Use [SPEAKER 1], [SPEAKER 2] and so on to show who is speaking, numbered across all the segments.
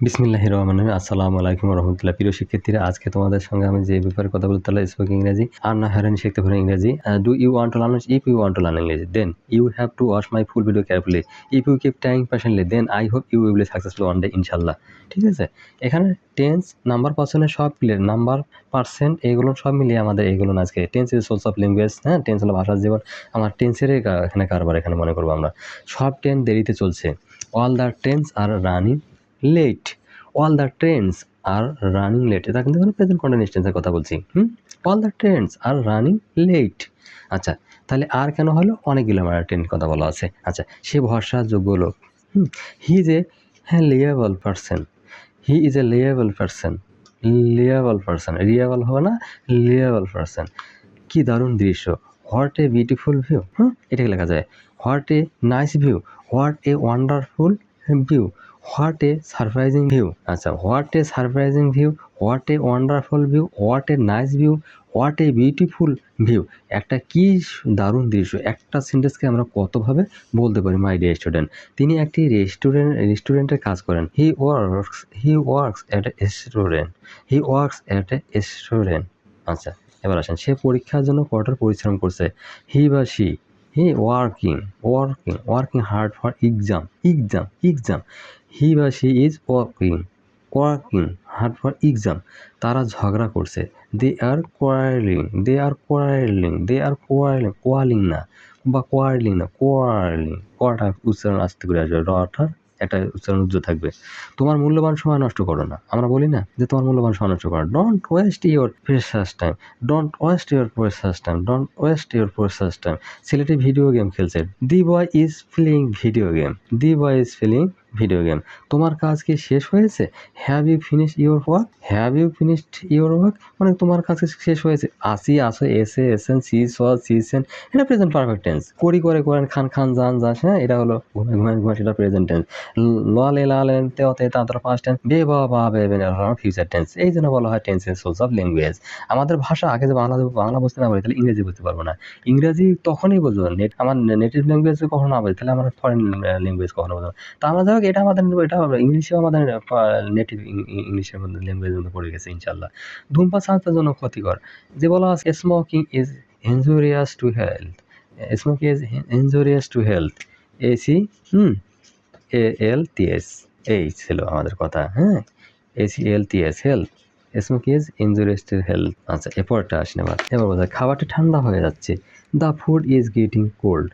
[SPEAKER 1] বিসমিল্লাহির রহমানির রহিম। আসসালামু আলাইকুম ওয়া রাহমাতুল্লাহ। প্রিয় শিক্ষার্থীরা, আজকে তোমাদের সঙ্গে আমি যে ব্যাপারে কথা বলতে চাই স্পোকেন ইংরেজি আর না হয়রানি শিখতে পারো ইংরেজি। Do you want to learn English? If you want to learn English then you have to watch my full video carefully. If you keep trying passionately then I hope you will be successful one day ইনশাআল্লাহ। ঠিক আছে, এখানে tense number পার্সেন্টের সব মিলিয়ে number percent এগুলো সব মিলিয়ে আমাদের এগুলো আজকে tense is source of language. হ্যাঁ, টেন্স হলো ভাষার জীবন। আমার টেন্সের এখানে কারবার এখানে মনে করবো আমরা। সব ট্রেন দেরিতে চলছে। All the trains are running late. All the trains are running late, এটা কিন্তু প্রেজেন্ট কন্টিনিউয়াস টেন্সের কথা বলছি। All the trains are running late. আচ্ছা, তাহলে আর কেন হলো? অনেকগুলো আমার ট্রেনের কথা বলা আছে। আচ্ছা, সে ভরসাযোগ্য লোক। He is a liable person. He is a liable person. Liable person, reliable হবে না, লিয়েবল পারসন। কি দারুণ দৃশ্য। What a beautiful view. এটাকে লেখা যায় what a nice view, what a wonderful view, what a surprising view. আচ্ছা, what a surprising view, what a wonderful view, what a nice view, what a beautiful view. একটা কি দারুণ দৃশ্য। একটা সেন্টেন্সকে আমরা কতভাবে বলতে পারি মাই ডিয়ার স্টুডেন্ট। তিনি একটি রেস্টুরেন্টে কাজ করেন। He works at a restaurant. He works at a restaurant. আচ্ছা, এবার আসেন, সে পরীক্ষার জন্য কঠোর পরিশ্রম করছে। হি বা she working hard for exam. He বা she is working hard for exam. তারা ঝগড়া করছে। দে আর কোয়ারেলিং। কোয়ালিং না বা কোয়ারলিং। কটা উচ্চারণ আসতে করে আসবে, রটার একটা উচ্চারণ উজ্জ্বল থাকবে। তোমার মূল্যবান সময় নষ্ট করো না। আমরা বলি না যে তোমার মূল্যবান সময় নষ্ট করো। Don't waste your precious time. ছেলেটি ভিডিও গেম খেলছে। The boy is playing video game. তোমার কাজ কি শেষ হয়েছে? Have you finished your work. মানে তোমার কাজ কি শেষ হয়েছে? আসো, এসেন, সিসেন। এটা প্রেজেন্ট পারফেক্ট টেন্স। করেন, খান যাস। হ্যাঁ, এটা হলো ঘুমায় সেটা প্রেজেন্ট টেন্স। লালেন তেতে তাদের পাস্ট টেন্স। বা বেবেন ফিউচার টেন্স। এই জন্য বলা হয় tense is source of language. আমাদের ভাষা আগে যে বাংলা বুঝতে না পারি তাহলে ইংরেজি বুঝতে পারবো না। ইংরেজি তখনই বুঝবো আমার নেটিভ ল্যাঙ্গুয়েজ কখনো না বুঝি তাহলে আমার ফরেন ল্যাঙ্গুয়েজ কখনো বুঝবো না। তা আমরা যাই হোক, এটা ইংলিশেও আমাদের নেটিভ ইংলিশের মধ্যে ল্যাঙ্গুয়েজের মধ্যে পড়ে গেছে ইনশাল্লাহ। ধূমপান স্বাস্থ্যের জন্য ক্ষতিকর। যে বলা আছে smoking is injurious to health. ACALTS এই ছিল আমাদের কথা। হ্যাঁ, ACALTS health. Smoking is injurious to health. আচ্ছা, এরপরটা আসেন। এবার বোঝা খাবারটা ঠান্ডা হয়ে যাচ্ছে। The food is getting cold.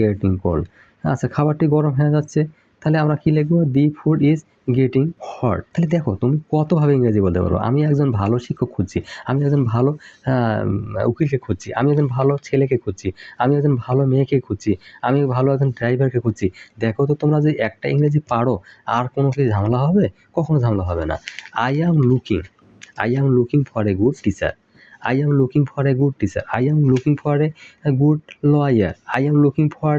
[SPEAKER 1] Getting cold. আচ্ছা, খাবারটি গরম হয়ে যাচ্ছে। তাহলে আমরা কি লিখবো? The food is getting hot. তাহলে দেখো তুমি কতভাবে ইংরেজি বলতে পারো। আমি একজন ভালো শিক্ষক খুঁজছি, আমি একজন ভালো উকিলকে খুঁজছি, আমি একজন ভালো ছেলেকে খুঁজছি, আমি একজন ভালো মেয়েকে খুঁজছি, আমি ভালো একজন ড্রাইভারকে খুঁজছি। দেখো তো তোমরা যে একটা ইংরেজি পারো আর কোনো কি ঝামেলা হবে? কখনো ঝামেলা হবে না। I am looking for a good teacher. I am looking for a good teacher. I am looking for a good lawyer. I am looking for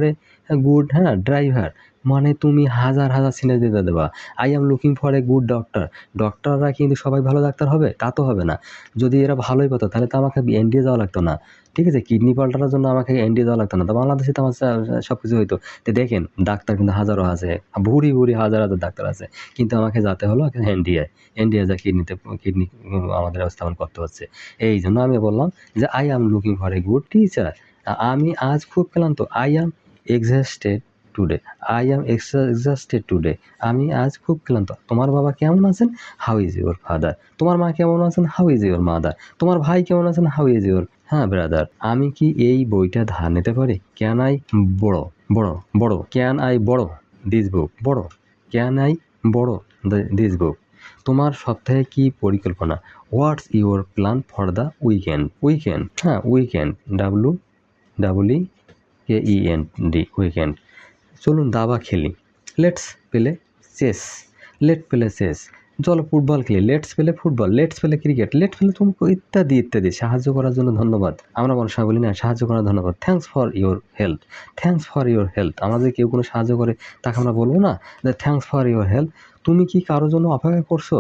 [SPEAKER 1] a good driver. মানে তুমি হাজার সিনে দিতে দেবা। I am looking for a good doctor. ডক্টররা কিন্তু সবাই ভালো ডাক্তার হবে তা তো হবে না। যদি এরা ভালোই পেতো তাহলে তো আমাকে এনডিএ যাওয়া লাগতো না। ঠিক আছে, কিডনি পাল্টানোর জন্য আমাকে এনডিএ যাওয়া লাগতো না। তো বাংলাদেশে তো আমার সব কিছু হইতো। তো দেখেন, ডাক্তার কিন্তু হাজারো আছে, ভুরি হাজার ডাক্তার আছে, কিন্তু আমাকে যেতে হলো এনডিএ যা কিডনি আমাদের স্থাপন করতে হচ্ছে। এই জন্য আমি বললাম যে I am looking for a good teacher. আমি আজ খুব ক্লান্ত। I am exhausted today. আমি আজ খুব ক্লান্ত। তোমার বাবা কেমন আছেন? How is your father. তোমার মা কেমন আছেন? How is your mother. তোমার ভাই কেমন আছেন? How is your brother. আমি কি এই বইটা ধার নিতে পারি? ক্যান আই বড় ক্যান আই বড় দিস বুক। This book. তোমার সপ্তাহে কি পরিকল্পনা? What's your plan for the weekend. Weekend weekend. চলুন দাবা খেলি। Let's play chess. চলো ফুটবল খেলি। Let's play football. Let's play cricket. Let's play তোমাকে ইত্যাদি। সাহায্য করার জন্য ধন্যবাদ। আমরা অনেক সময় বলি না সাহায্য করার ধন্যবাদ। Thanks for your help. আমাদের কেউ কোনো সাহায্য করে তাকে আমরা বলবো না যে থ্যাঙ্কস ফর ইউর হেল্প। তুমি কি কারোর জন্য অপেক্ষা করছো?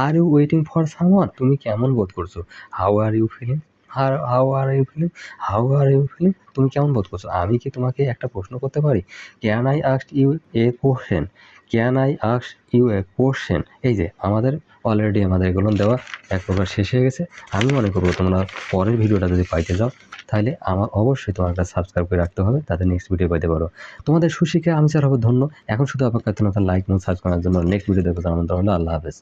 [SPEAKER 1] Are you waiting for someone. তুমি কেমন বোধ করছো? How are you feeling. How are you feeling, how are you feeling, তুমি কেমন বোধ করছো। আমি কি তোমাকে একটা প্রশ্ন করতে পারি, can I ask you a question, can I ask you a question. এই যে আমাদের অলরেডি আমাদের এগুলো দেওয়া এক প্রকার শেষ হয়ে গেছে। আমি মনে করবো তোমরা পরের ভিডিওটা যদি পাইতে যাও তাহলে আমার অবশ্যই তোমার একটা সাবস্ক্রাইব করে রাখতে হবে, তাতে নেক্সট ভিডিও পাইতে পারো। তোমাদের সুশিক্ষায় আমি স্যার হবো ধন্য। এখন শুধু অপেক্ষা লাইক এবং সাবস্ক্রাইব করার জন্য। নেক্সট ভিডিও দেখতে আমন্ত্রণ হলো। আল্লাহ হাফেজ।